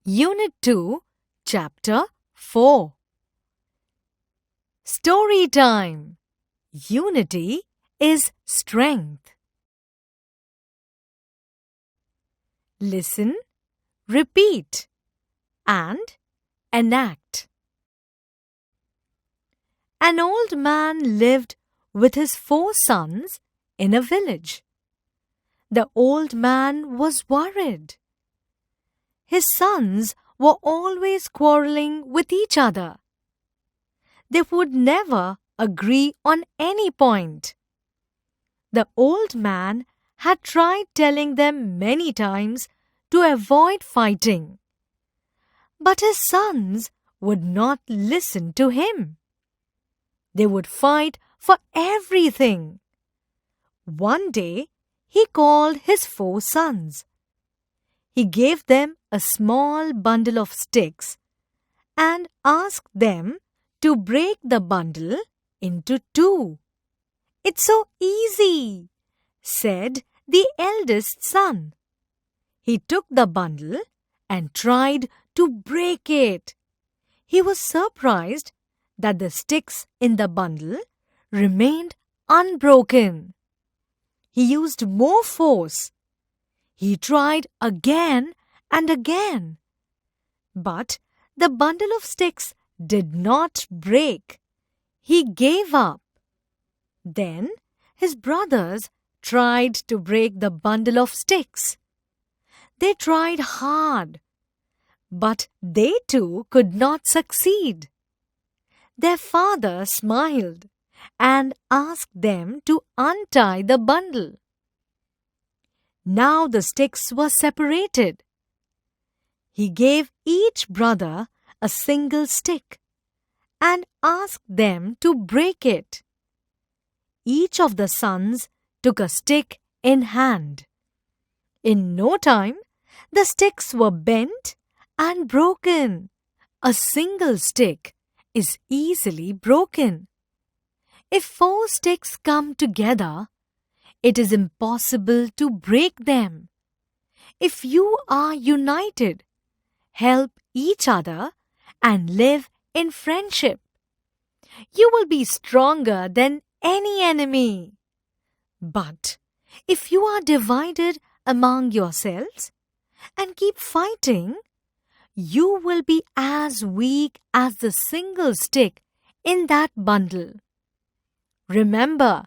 Unit 2, Chapter 4. Story time. Unity is strength. Listen, repeat, and enact. An old man lived with his 4 sons in a village. The old man was worried. His sons were always quarreling with each other. They would never agree on any point. The old man had tried telling them many times to avoid fighting. But his sons would not listen to him. They would fight for everything. One day, he called his 4 sons. He gave them a small bundle of sticks and asked them to break the bundle into 2. "It's so easy," said the eldest son. He took the bundle and tried to break it. He was surprised that the sticks in the bundle remained unbroken. He used more force. He tried again and again. But the bundle of sticks did not break. He gave up. Then his brothers tried to break the bundle of sticks. They tried hard, but they too could not succeed. Their father smiled and asked them to untie the bundle. Now the sticks were separated. He gave each brother a single stick and asked them to break it. Each of the sons took a stick in hand. In no time, the sticks were bent and broken. A single stick is easily broken. If 4 sticks come together, it is impossible to break them. If you are united, help each other and live in friendship, you will be stronger than any enemy. But if you are divided among yourselves and keep fighting, you will be as weak as the single stick in that bundle. Remember,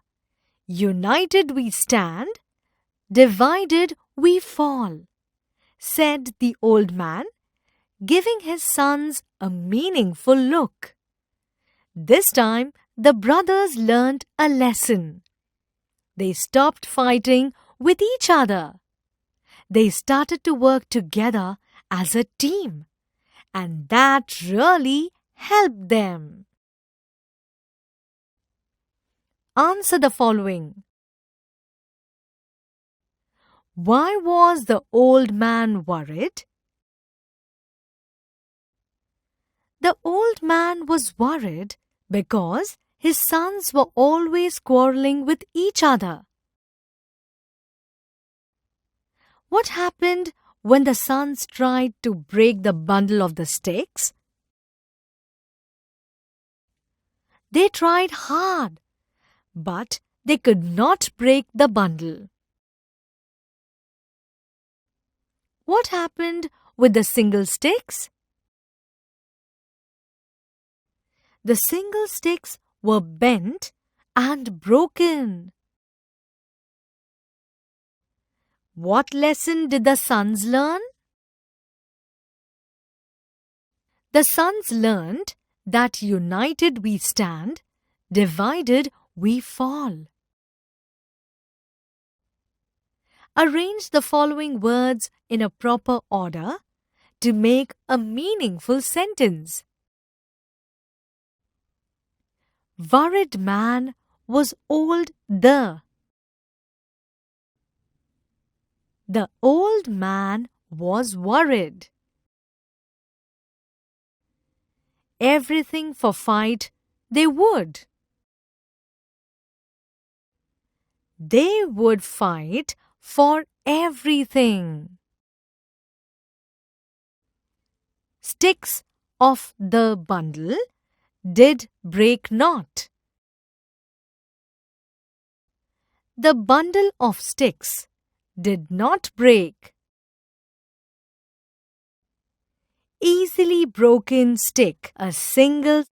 united we stand, divided we fall, said the old man, giving his sons a meaningful look. This time, the brothers learned a lesson. They stopped fighting with each other. They started to work together as a team, and that really helped them. Answer the following. Why was the old man worried? The old man was worried because his sons were always quarreling with each other. What happened when the sons tried to break the bundle of the sticks? They tried hard, but they could not break the bundle. What happened with the single sticks? The single sticks were bent and broken. What lesson did the sons learn? The sons learned that united we stand, divided we fall. Arrange the following words in a proper order to make a meaningful sentence. Worried man was old. The old man was worried. Everything for fight they would. They would fight for everything. sticks of the bundle did break not. The bundle of sticks did not break. Easily broken stick. A single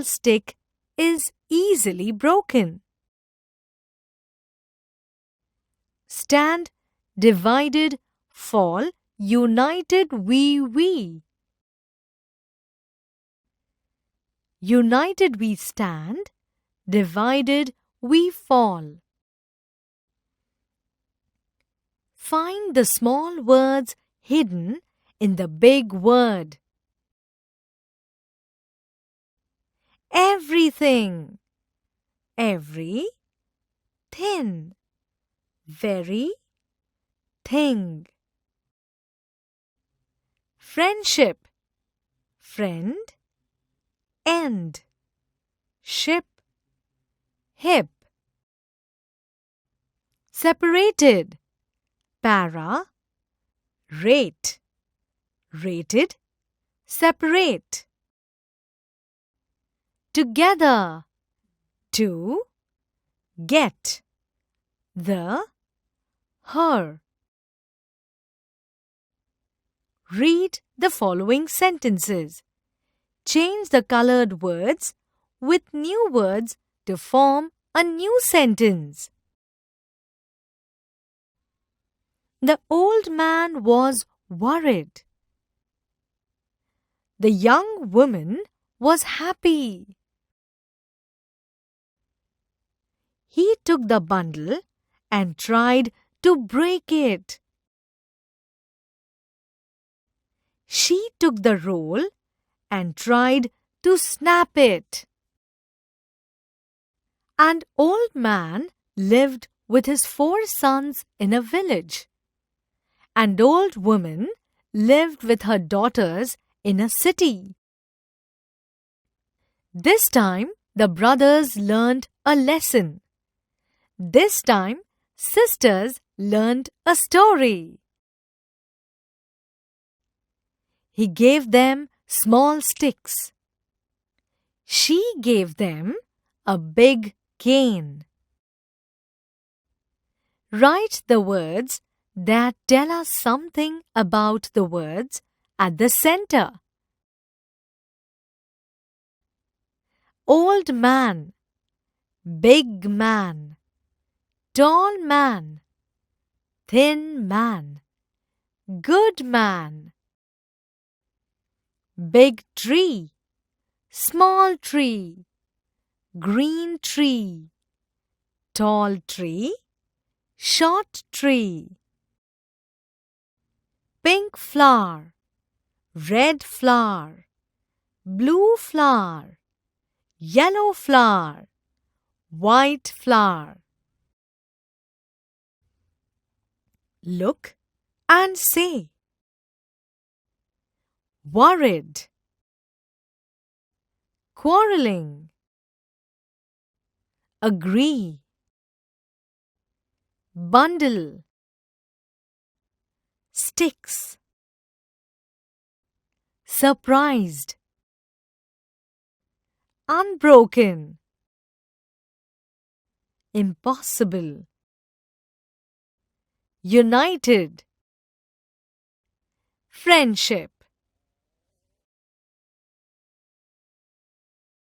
stick is easily broken. Stand, divided, fall, united we. United we stand, divided we fall. Find the small words hidden in the big word. Everything. Every, thin, very, thing. Friendship. Friend, end. Ship, hip. Separated. Para, rate. Rated, separate. Together. To, get. The, her. Read the following sentences. Change the colored words with new words to form a new sentence. The old man was worried. The young woman was happy. He took the bundle and tried to break it. She took the roll and tried to snap it. An old man lived with his 4 sons in a village. An old woman lived with her daughters in a city. This time, the brothers learned a lesson. This time, sisters learned a story. He gave them small sticks. She gave them a big cane. Write the words that tell us something about the words at the center. Old man, big man, tall man, thin man, good man. Big tree, small tree, green tree, tall tree, short tree. Pink flower, red flower, blue flower, yellow flower, white flower. Look and say. Worried, quarreling, agree, bundle, sticks, surprised, unbroken, impossible, united, friendship.